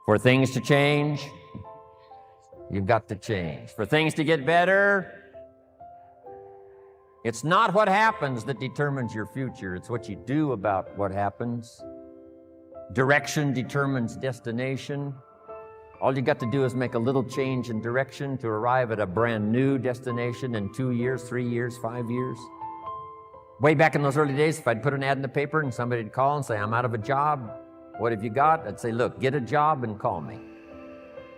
For things to change, you've got to change. For things to get better, it's not what happens that determines your future. It's what you do about what happens. Direction determines destination. All you got to do is make a little change in direction to arrive at a brand new destination in 2 years, 3 years, 5 years. Way back in those early days, if I'd put an ad in the paper and somebody'd call and say, I'm out of a job, what have you got? I'd say, look, get a job and call me.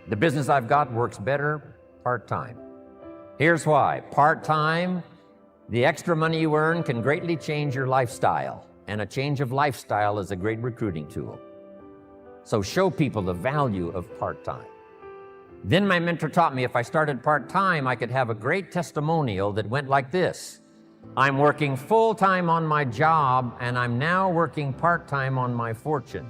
The business I've got works better part-time. Here's why. Part-time, the extra money you earn can greatly change your lifestyle, and a change of lifestyle is a great recruiting tool. So show people the value of part-time. Then my mentor taught me if I started part-time, I could have a great testimonial that went like this. I'm working full-time on my job, and I'm now working part-time on my fortune.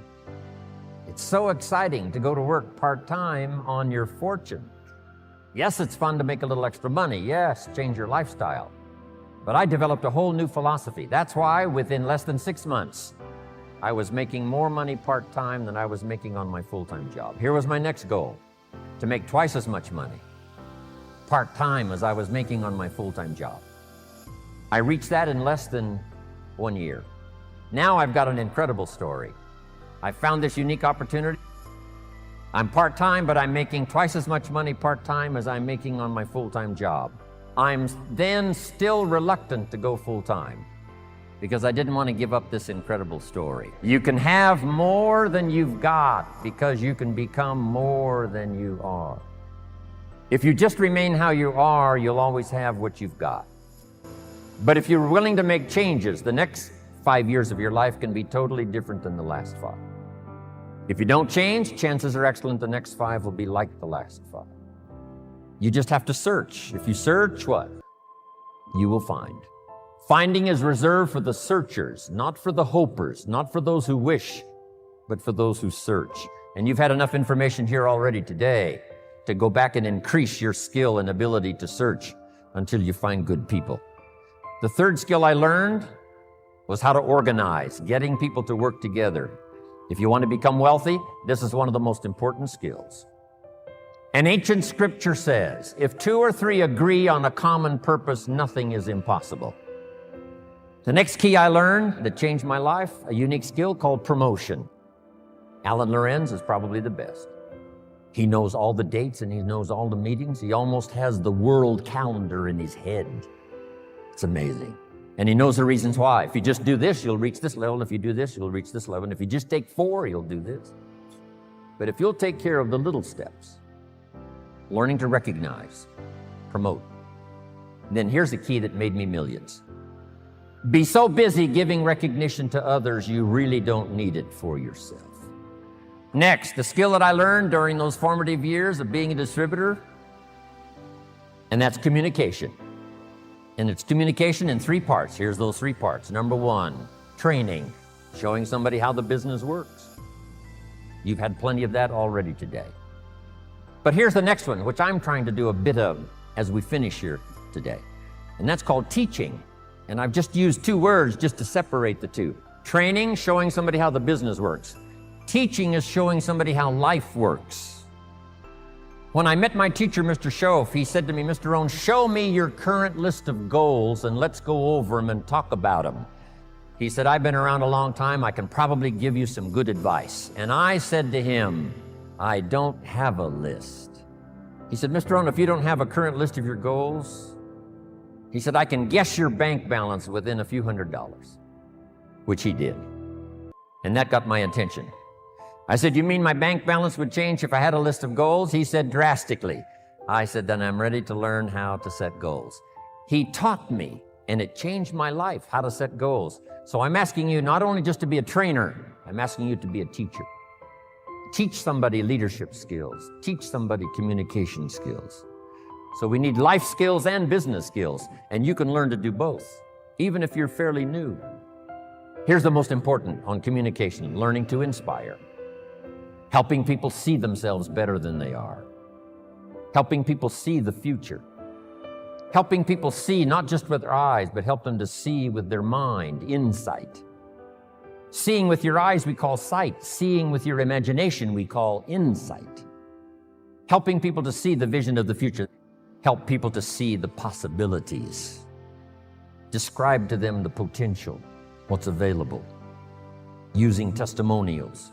It's so exciting to go to work part-time on your fortune. Yes, it's fun to make a little extra money. Yes, change your lifestyle. But I developed a whole new philosophy. That's why within less than 6 months, I was making more money part-time than I was making on my full-time job. Here was my next goal, to make twice as much money part-time as I was making on my full-time job. I reached that in less than 1 year. Now I've got an incredible story. I found this unique opportunity. I'm part-time, but I'm making twice as much money part-time as I'm making on my full-time job. I'm then still reluctant to go full-time because I didn't want to give up this incredible story. You can have more than you've got because you can become more than you are. If you just remain how you are, you'll always have what you've got. But if you're willing to make changes, the next 5 years of your life can be totally different than the last 5. If you don't change, chances are excellent the next 5 will be like the last 5. You just have to search. If you search, what? You will find. Finding is reserved for the searchers, not for the hopers, not for those who wish, but for those who search. And you've had enough information here already today to go back and increase your skill and ability to search until you find good people. The third skill I learned was how to organize, getting people to work together. If you want to become wealthy, this is one of the most important skills. An ancient scripture says, if 2 or 3 agree on a common purpose, nothing is impossible. The next key I learned that changed my life, a unique skill called promotion. Alan Lorenz is probably the best. He knows all the dates and he knows all the meetings. He almost has the world calendar in his head. It's amazing. And he knows the reasons why. If you just do this, you'll reach this level. If you do this, you'll reach this level. And if you just take 4, you'll do this. But if you'll take care of the little steps, learning to recognize, promote, then here's the key that made me millions. Be so busy giving recognition to others, you really don't need it for yourself. Next, the skill that I learned during those formative years of being a distributor, and that's communication. And it's communication in 3 parts. Here's those 3 parts. Number 1, training, showing somebody how the business works. You've had plenty of that already today. But here's the next one, which I'm trying to do a bit of as we finish here today. And that's called teaching. And I've just used 2 words just to separate the 2. Training, showing somebody how the business works. Teaching is showing somebody how life works. When I met my teacher, Mr. Schoaf, he said to me, Mr. Rohn, show me your current list of goals and let's go over them and talk about them. He said, I've been around a long time. I can probably give you some good advice. And I said to him, I don't have a list. He said, Mr. Rohn, if you don't have a current list of your goals, he said, I can guess your bank balance within a few $100s, which he did. And that got my attention. I said, you mean my bank balance would change if I had a list of goals? He said, drastically. I said, then I'm ready to learn how to set goals. He taught me, and it changed my life, how to set goals. So I'm asking you not only just to be a trainer, I'm asking you to be a teacher. Teach somebody leadership skills. Teach somebody communication skills. So we need life skills and business skills, and you can learn to do both, even if you're fairly new. Here's the most important on communication, learning to inspire. Helping people see themselves better than they are. Helping people see the future. Helping people see not just with their eyes, but help them to see with their mind, insight. Seeing with your eyes we call sight. Seeing with your imagination we call insight. Helping people to see the vision of the future. Help people to see the possibilities. Describe to them the potential, what's available. Using testimonials.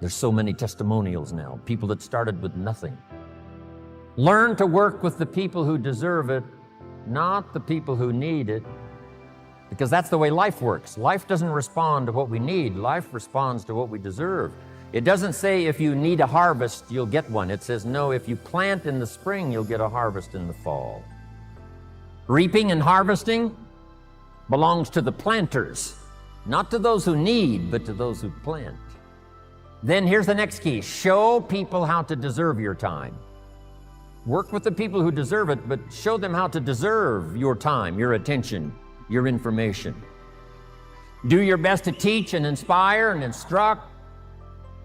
There's so many testimonials now, people that started with nothing. Learn to work with the people who deserve it, not the people who need it, because that's the way life works. Life doesn't respond to what we need. Life responds to what we deserve. It doesn't say if you need a harvest, you'll get one. It says, no, if you plant in the spring, you'll get a harvest in the fall. Reaping and harvesting belongs to the planters, not to those who need, but to those who plant. Then here's the next key. Show people how to deserve your time. Work with the people who deserve it, but show them how to deserve your time, your attention, your information. Do your best to teach and inspire and instruct,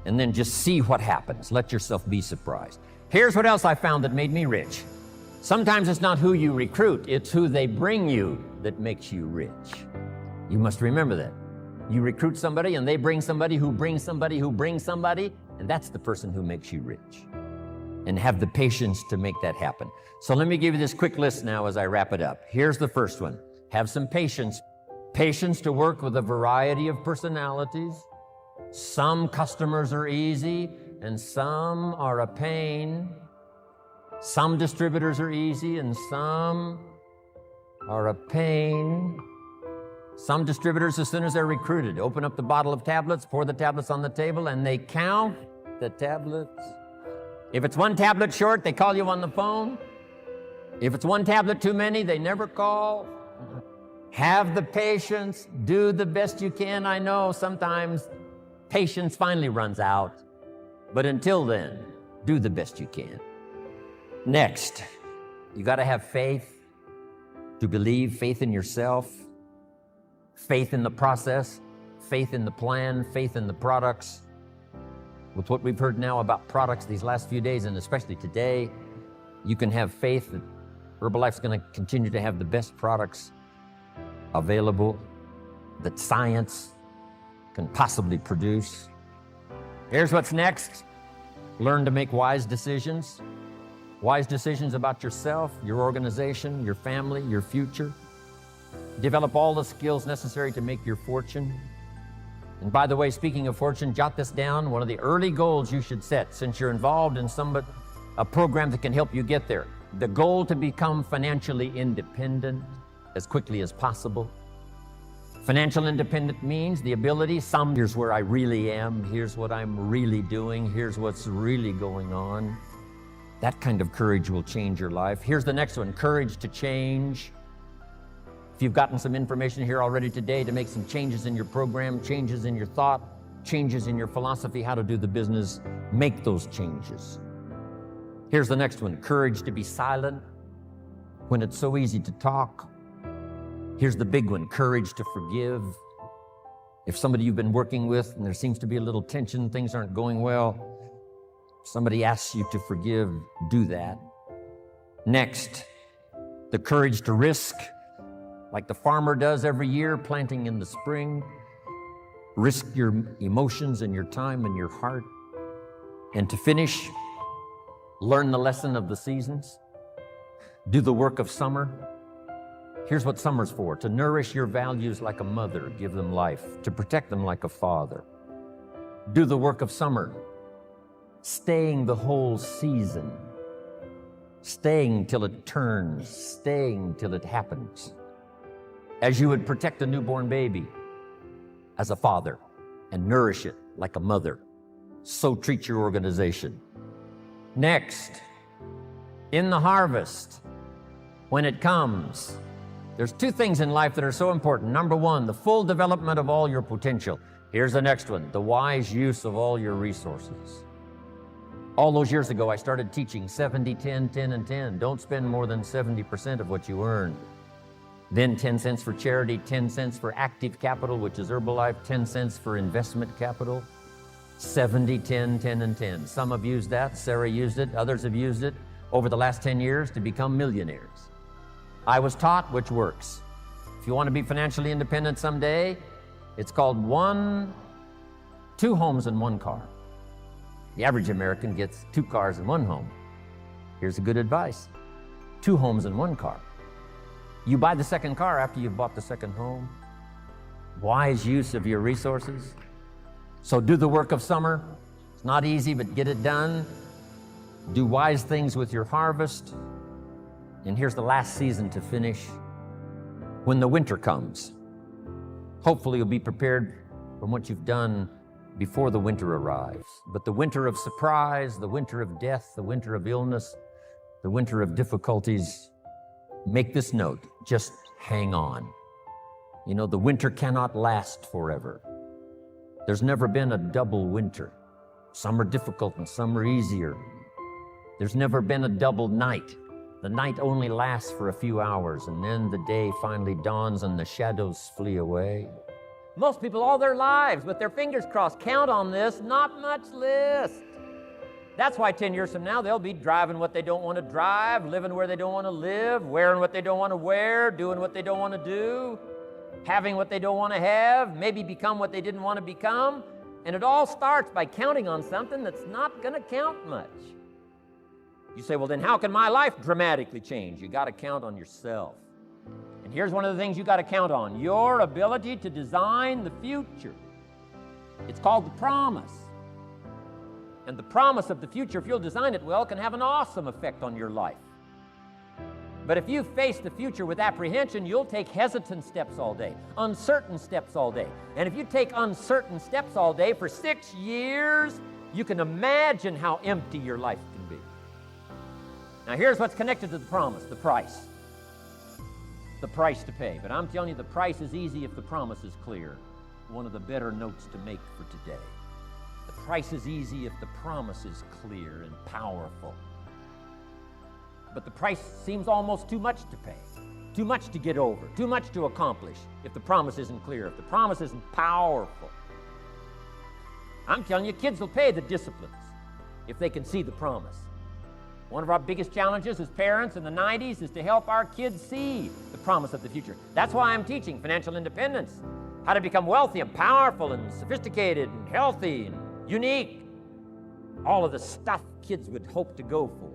and then just see what happens. Let yourself be surprised. Here's what else I found that made me rich. Sometimes it's not who you recruit, it's who they bring you that makes you rich. You must remember that. You recruit somebody and they bring somebody who brings somebody who brings somebody, and that's the person who makes you rich. And have the patience to make that happen. So let me give you this quick list now as I wrap it up. Here's the first one. Have some patience. Patience to work with a variety of personalities. Some customers are easy and some are a pain. Some distributors are easy and some are a pain. Some distributors, as soon as they're recruited, open up the bottle of tablets, pour the tablets on the table, and they count the tablets. If it's one tablet short, they call you on the phone. If it's one tablet too many, they never call. Have the patience, do the best you can. I know sometimes patience finally runs out, but until then, do the best you can. Next, you got to have faith to believe, faith in yourself, faith in the process, faith in the plan, faith in the products. With what we've heard now about products these last few days, and especially today, you can have faith that Herbalife's going to continue to have the best products available that science can possibly produce. Here's what's next. Learn to make wise decisions. Wise decisions about yourself, your organization, your family, your future. Develop all the skills necessary to make your fortune. And by the way, speaking of fortune, jot this down. One of the early goals you should set, since you're involved in a program that can help you get there. The goal to become financially independent as quickly as possible. Financial independent means the ability, here's where I really am, here's what I'm really doing, here's what's really going on. That kind of courage will change your life. Here's the next one, courage to change. If you've gotten some information here already today to make some changes in your program, changes in your thought, changes in your philosophy, how to do the business, make those changes. Here's the next one, courage to be silent when it's so easy to talk. Here's the big one, courage to forgive. If somebody you've been working with and there seems to be a little tension, things aren't going well, somebody asks you to forgive, do that. Next, the courage to risk, like the farmer does every year, planting in the spring. Risk your emotions and your time and your heart. And to finish, learn the lesson of the seasons. Do the work of summer. Here's what summer's for: to nourish your values like a mother, give them life, to protect them like a father. Do the work of summer, staying the whole season, staying till it turns, staying till it happens. As you would protect a newborn baby as a father and nourish it like a mother, so treat your organization. Next, in the harvest, when it comes, there's two things in life that are so important. Number one, the full development of all your potential. Here's the next one, the wise use of all your resources. All those years ago, I started teaching 70, 10, 10, and 10. Don't spend more than 70% of what you earn. Then 10 cents for charity, 10 cents for active capital, which is Herbalife, 10 cents for investment capital, 70, 10, 10, and 10. Some have used that, Sarah used it, others have used it over the last 10 years to become millionaires. I was taught which works. If you want to be financially independent someday, It's called two homes and one car. The average American gets 2 cars and 1 home. Here's a good advice. 2 homes and 1 car. You buy the second car after you've bought the second home. Wise use of your resources. So do the work of summer. It's not easy, but get it done. Do wise things with your harvest. And here's the last season to finish. When the winter comes, hopefully you'll be prepared from what you've done before the winter arrives. But the winter of surprise, the winter of death, the winter of illness, the winter of difficulties, make this note, just hang on. You know, the winter cannot last forever. There's never been a double winter. Some are difficult and some are easier. There's never been a double night. The night only lasts for a few hours, and then the day finally dawns and the shadows flee away. Most people all their lives, with their fingers crossed, count on this, not much list. That's why 10 years from now, they'll be driving what they don't want to drive, living where they don't want to live, wearing what they don't want to wear, doing what they don't want to do, having what they don't want to have, maybe become what they didn't want to become. And it all starts by counting on something that's not going to count much. You say, well, then how can my life dramatically change? You got to count on yourself. And here's one of the things you got to count on: your ability to design the future. It's called the promise. And the promise of the future, if you'll design it well, can have an awesome effect on your life. But if you face the future with apprehension, you'll take hesitant steps all day, uncertain steps all day. And if you take uncertain steps all day for 6 years, you can imagine how empty your life can be. Now here's what's connected to the promise: the price. The price to pay. But I'm telling you, the price is easy if the promise is clear. One of the better notes to make for today. The price is easy if the promise is clear and powerful. But the price seems almost too much to pay, too much to get over, too much to accomplish if the promise isn't clear, if the promise isn't powerful. I'm telling you, kids will pay the disciplines if they can see the promise. One of our biggest challenges as parents in the 90s is to help our kids see the promise of the future. That's why I'm teaching financial independence, how to become wealthy and powerful and sophisticated and healthy and unique. All of the stuff kids would hope to go for.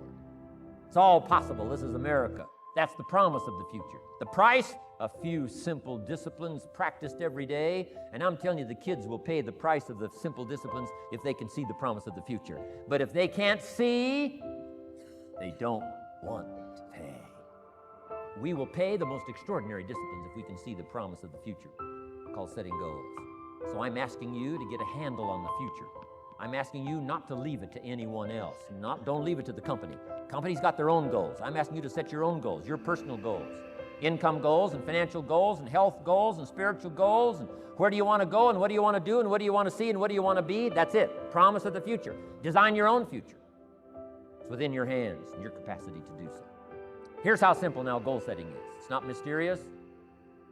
It's all possible. This is America. That's the promise of the future. The price, a few simple disciplines practiced every day. And I'm telling you, the kids will pay the price of the simple disciplines if they can see the promise of the future. But if they can't see, they don't want to pay. We will pay the most extraordinary disciplines if we can see the promise of the future, called setting goals. So I'm asking you to get a handle on the future. I'm asking you not to leave it to anyone else. Don't leave it to the company. Companies got their own goals. I'm asking you to set your own goals, your personal goals. Income goals and financial goals and health goals and spiritual goals. And where do you want to go and what do you want to do and what do you want to see and what do you want to be? That's it. Promise of the future. Design your own future. It's within your hands and your capacity to do so. Here's how simple now goal setting is. It's not mysterious.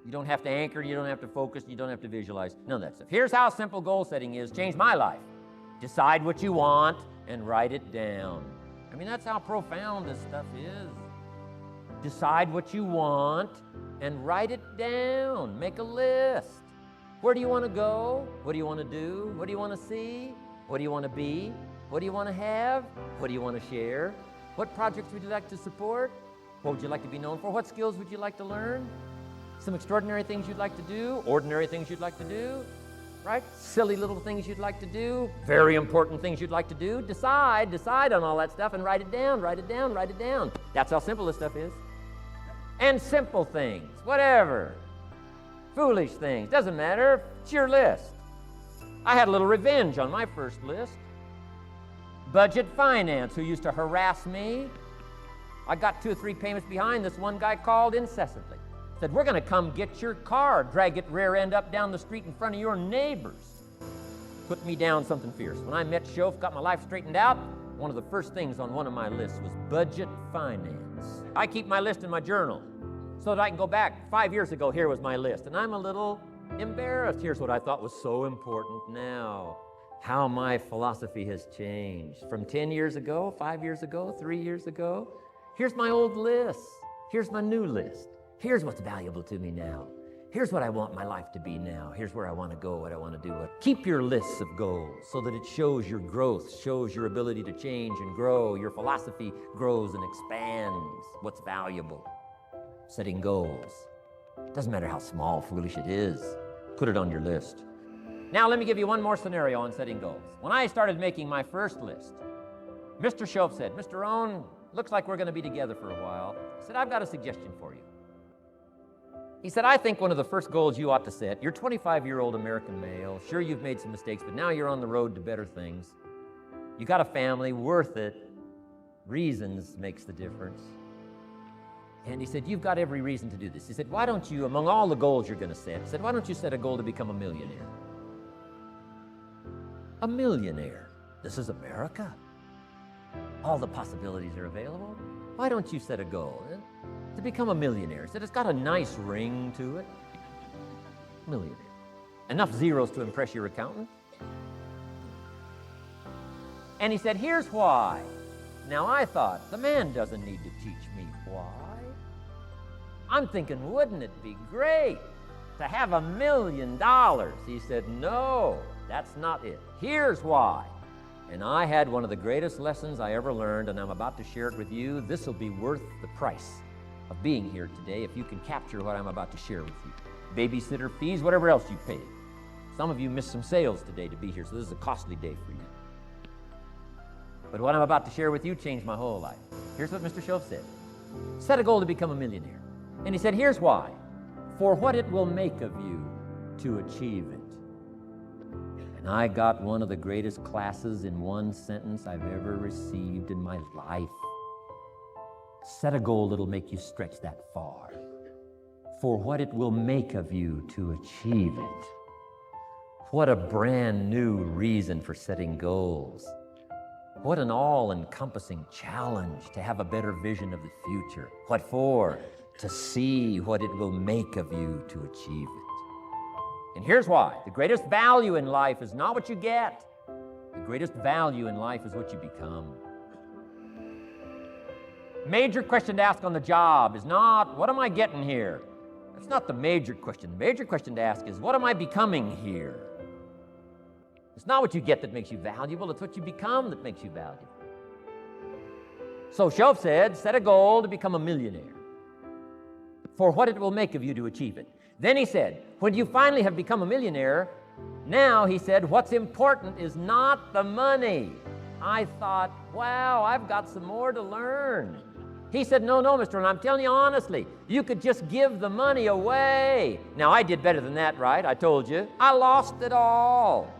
You don't have to anchor, you don't have to focus, you don't have to visualize, none of that stuff. Here's how simple goal setting is. Changed my life. Decide what you want and write it down. I mean, that's how profound this stuff is. Decide what you want and write it down. Make a list. Where do you want to go? What do you want to do? What do you want to see? What do you want to be? What do you want to have? What do you want to share? What projects would you like to support? What would you like to be known for? What skills would you like to learn? Some extraordinary things you'd like to do, ordinary things you'd like to do, right? Silly little things you'd like to do, very important things you'd like to do. Decide on all that stuff and write it down, write it down, write it down. That's how simple this stuff is. And simple things, whatever. Foolish things, doesn't matter, it's your list. I had a little revenge on my first list. Budget finance, who used to harass me. I got 2 or 3 payments behind. This one guy called incessantly. Said, we're going to come get your car, drag it rear end up down the street in front of your neighbors. Put me down something fierce. When I met Shof, got my life straightened out, one of the first things on one of my lists was budget finance. I keep my list in my journal so that I can go back. 5 years ago, here was my list. And I'm a little embarrassed. Here's what I thought was so important now. How my philosophy has changed. From 10 years ago, 5 years ago, 3 years ago. Here's my old list. Here's my new list. Here's what's valuable to me now. Here's what I want my life to be now. Here's where I want to go, what I want to do. Keep your lists of goals so that it shows your growth, shows your ability to change and grow. Your philosophy grows and expands what's valuable. Setting goals. Doesn't matter how small, foolish it is. Put it on your list. Now let me give you one more scenario on setting goals. When I started making my first list, Mr. Shope said, Mr. Rohn, looks like we're going to be together for a while. He said, I've got a suggestion for you. He said, I think one of the first goals you ought to set, you're a 25-year-old American male, sure you've made some mistakes, but now you're on the road to better things. You got a family, worth it. Reasons makes the difference. And he said, you've got every reason to do this. He said, why don't you, among all the goals you're going to set, he said, why don't you set a goal to become a millionaire? A millionaire. This is America. All the possibilities are available. Why don't you set a goal to become a millionaire? He said, it's got a nice ring to it. Millionaire. Enough zeros to impress your accountant. And he said, here's why. Now I thought, the man doesn't need to teach me why. I'm thinking, wouldn't it be great to have $1 million? He said, no, that's not it. Here's why. And I had one of the greatest lessons I ever learned, and I'm about to share it with you. This will be worth the price of being here today if you can capture what I'm about to share with you. Babysitter fees, whatever else you paid. Some of you missed some sales today to be here, so this is a costly day for you. But what I'm about to share with you changed my whole life. Here's what Mr. Shope said. Set a goal to become a millionaire. And he said, here's why. For what it will make of you to achieve it. And I got one of the greatest classes in one sentence I've ever received in my life. Set a goal that'll make you stretch that far. For what it will make of you to achieve it. What a brand new reason for setting goals. What an all-encompassing challenge to have a better vision of the future. What for? To see what it will make of you to achieve it. And here's why. The greatest value in life is not what you get. The greatest value in life is what you become. Major question to ask on the job is not, what am I getting here? That's not the major question. The major question to ask is, what am I becoming here? It's not what you get that makes you valuable, it's what you become that makes you valuable. So Shope said, set a goal to become a millionaire. For what it will make of you to achieve it. Then he said, when you finally have become a millionaire, now, he said, what's important is not the money. I thought, wow, I've got some more to learn. He said, no, Mr. Rohn, I'm telling you honestly, you could just give the money away. Now, I did better than that, right? I told you. I lost it all.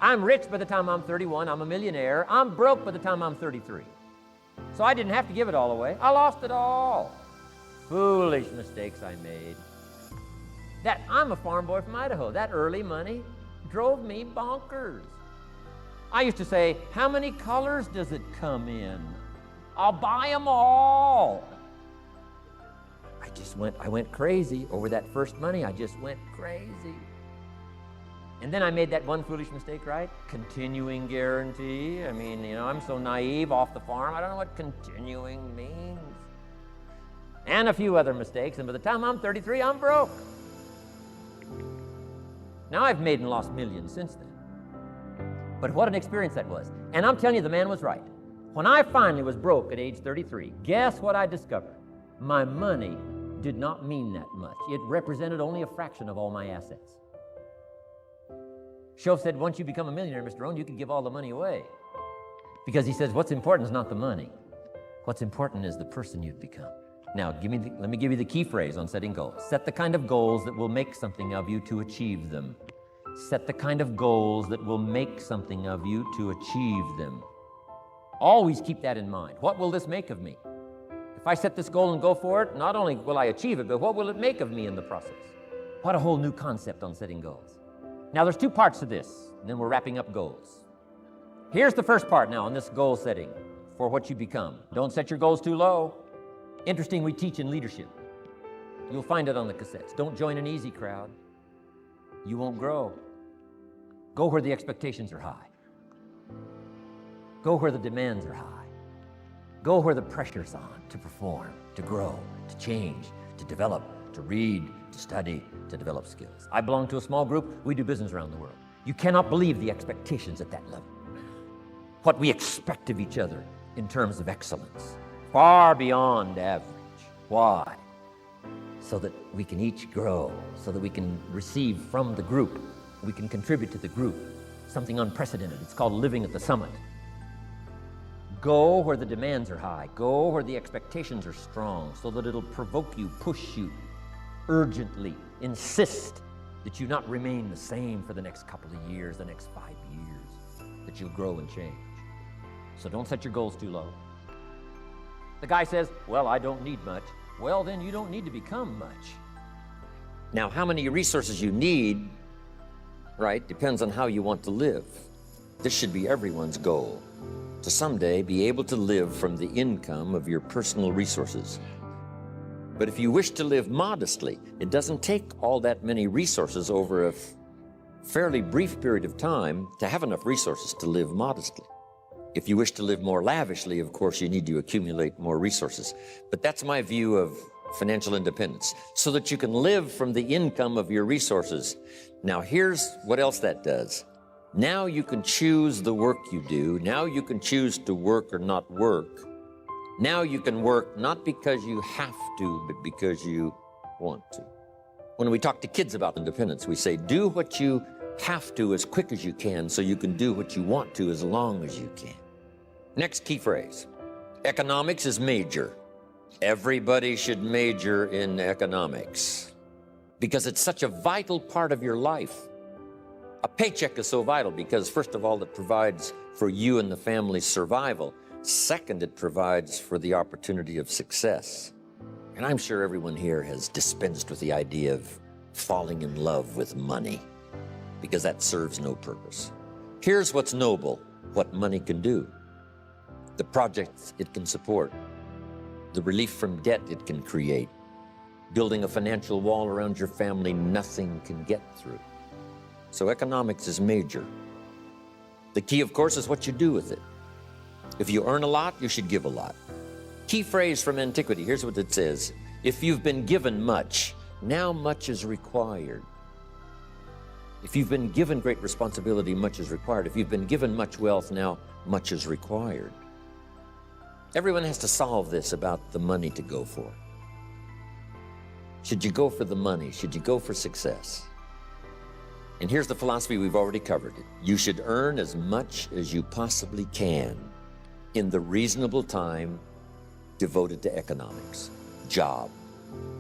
I'm rich by the time I'm 31. I'm a millionaire. I'm broke by the time I'm 33. So I didn't have to give it all away. I lost it all. Foolish mistakes I made. I'm a farm boy from Idaho. That early money drove me bonkers. I used to say, how many colors does it come in? I'll buy them all. I went crazy over that first money. I just went crazy. And then I made that one foolish mistake, right? Continuing guarantee. I mean, I'm so naive off the farm. I don't know what continuing means. And a few other mistakes. And by the time I'm 33, I'm broke. Now I've made and lost millions since then. But what an experience that was. And I'm telling you, the man was right. When I finally was broke at age 33, guess what I discovered? My money did not mean that much. It represented only a fraction of all my assets. Shope said, once you become a millionaire, Mr. Rohn, you can give all the money away. Because he says, what's important is not the money. What's important is the person you've become. Now, let me give you the key phrase on setting goals. Set the kind of goals that will make something of you to achieve them. Set the kind of goals that will make something of you to achieve them. Always keep that in mind. What will this make of me? If I set this goal and go for it, not only will I achieve it, but what will it make of me in the process? What a whole new concept on setting goals. Now, there's two parts to this, and then we're wrapping up goals. Here's the first part now on this goal setting for what you become. Don't set your goals too low. Interesting, we teach in leadership. You'll find it on the cassettes. Don't join an easy crowd. You won't grow. Go where the expectations are high. Go where the demands are high. Go where the pressure's on to perform, to grow, to change, to develop, to read, to study, to develop skills. I belong to a small group. We do business around the world. You cannot believe the expectations at that level. What we expect of each other in terms of excellence, far beyond average. Why? So that we can each grow, so that we can receive from the group, we can contribute to the group. Something unprecedented. It's called living at the summit. Go where the demands are high. Go where the expectations are strong, so that it'll provoke you, push you, urgently insist that you not remain the same for the next couple of years, the next 5 years, that you'll grow and change. So don't set your goals too low. The guy says, well, I don't need much. Well, then you don't need to become much. Now, how many resources you need, right, depends on how you want to live. This should be everyone's goal, to someday be able to live from the income of your personal resources. But if you wish to live modestly, it doesn't take all that many resources over a fairly brief period of time to have enough resources to live modestly. If you wish to live more lavishly, of course, you need to accumulate more resources. But that's my view of financial independence, so that you can live from the income of your resources. Now, here's what else that does. Now you can choose the work you do. Now you can choose to work or not work. Now you can work not because you have to, but because you want to. When we talk to kids about independence, we say, do what you have to as quick as you can so you can do what you want to as long as you can. Next key phrase, economics is major. Everybody should major in economics because it's such a vital part of your life. A paycheck is so vital because, first of all, it provides for you and the family's survival. Second, it provides for the opportunity of success. And I'm sure everyone here has dispensed with the idea of falling in love with money, because that serves no purpose. Here's what's noble, what money can do. The projects it can support, the relief from debt it can create, building a financial wall around your family nothing can get through. So economics is major. The key, of course, is what you do with it. If you earn a lot, you should give a lot. Key phrase from antiquity, here's what it says. If you've been given much, now much is required. If you've been given great responsibility, much is required. If you've been given much wealth, now much is required. Everyone has to solve this about the money to go for. Should you go for the money? Should you go for success? And here's the philosophy, we've already covered it. You should earn as much as you possibly can in the reasonable time devoted to economics, job,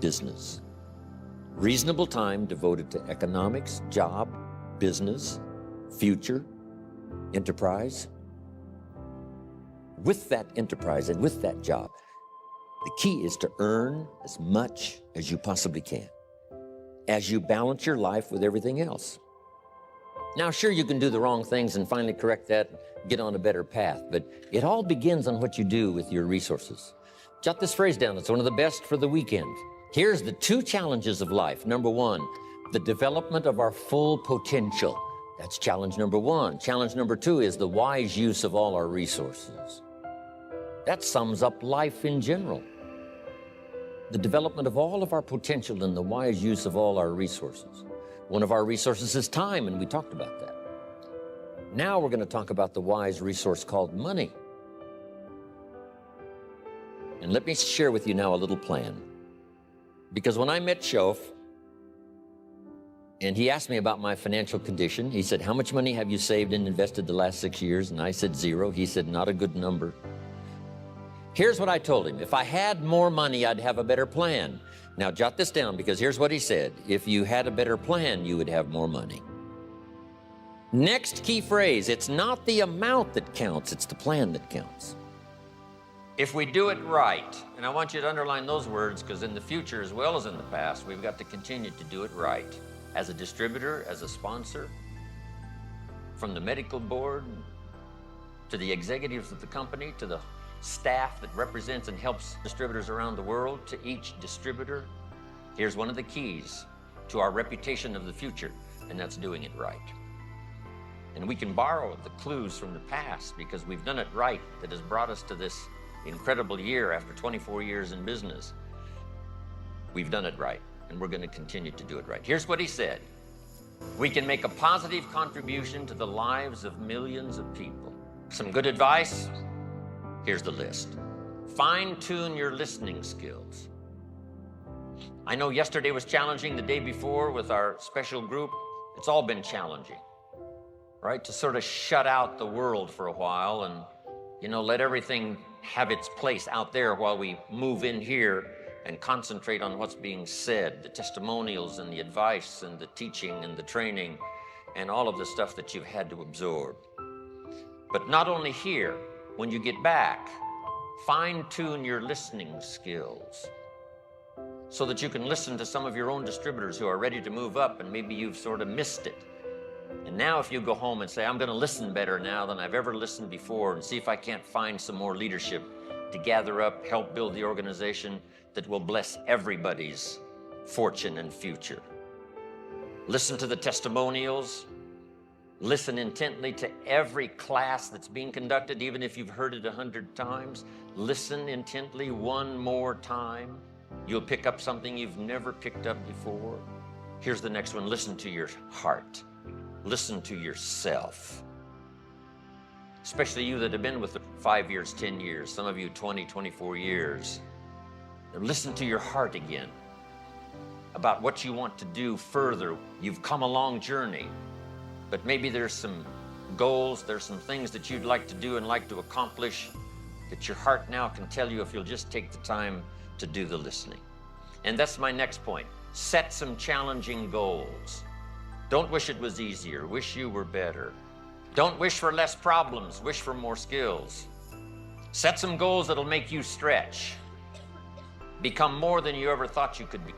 business. Reasonable time devoted to economics, job, business, future, enterprise. With that enterprise and with that job, the key is to earn as much as you possibly can as you balance your life with everything else. Now, sure, you can do the wrong things and finally correct that, get on a better path, but it all begins on what you do with your resources. Jot this phrase down. It's one of the best for the weekend. Here's the 2 challenges of life. Number 1, the development of our full potential. That's challenge number 1. Challenge number 2 is the wise use of all our resources. That sums up life in general. The development of all of our potential and the wise use of all our resources. One of our resources is time, and we talked about that. Now we're going to talk about the wise resource called money. And let me share with you now a little plan. Because when I met Shof, and he asked me about my financial condition, he said, how much money have you saved and invested the last 6 years? And I said 0. He said, not a good number. Here's what I told him. If I had more money, I'd have a better plan. Now jot this down, because here's what he said. If you had a better plan, you would have more money. Next key phrase, it's not the amount that counts, it's the plan that counts. If we do it right, and I want you to underline those words because in the future as well as in the past, we've got to continue to do it right. As a distributor, as a sponsor, from the medical board, to the executives of the company, to the staff that represents and helps distributors around the world, to each distributor, here's one of the keys to our reputation of the future, and that's doing it right. And we can borrow the clues from the past because we've done it right that has brought us to this incredible year after 24 years in business. We've done it right. and we're going to continue to do it right. Here's what he said. We can make a positive contribution to the lives of millions of people. Some good advice? Here's the list. Fine-tune your listening skills. I know yesterday was challenging, the day before with our special group. It's all been challenging, right? To sort of shut out the world for a while and, let everything have its place out there while we move in here and concentrate on what's being said, the testimonials and the advice and the teaching and the training and all of the stuff that you've had to absorb. But not only here, when you get back, fine-tune your listening skills so that you can listen to some of your own distributors who are ready to move up and maybe you've sort of missed it. And now if you go home and say, I'm going to listen better now than I've ever listened before and see if I can't find some more leadership to gather up, help build the organization that will bless everybody's fortune and future. Listen to the testimonials. Listen intently to every class that's being conducted, even if you've heard it 100 times. Listen intently one more time. You'll pick up something you've never picked up before. Here's the next one. Listen to your heart. Listen to yourself. Especially you that have been with it 5 years, 10 years, some of you 20, 24 years. Listen to your heart again about what you want to do further. You've come a long journey, but maybe there's some goals, there's some things that you'd like to do and like to accomplish that your heart now can tell you if you'll just take the time to do the listening. And that's my next point. Set some challenging goals. Don't wish it was easier. Wish you were better. Don't wish for less problems. Wish for more skills. Set some goals that'll make you stretch. Become more than you ever thought you could be.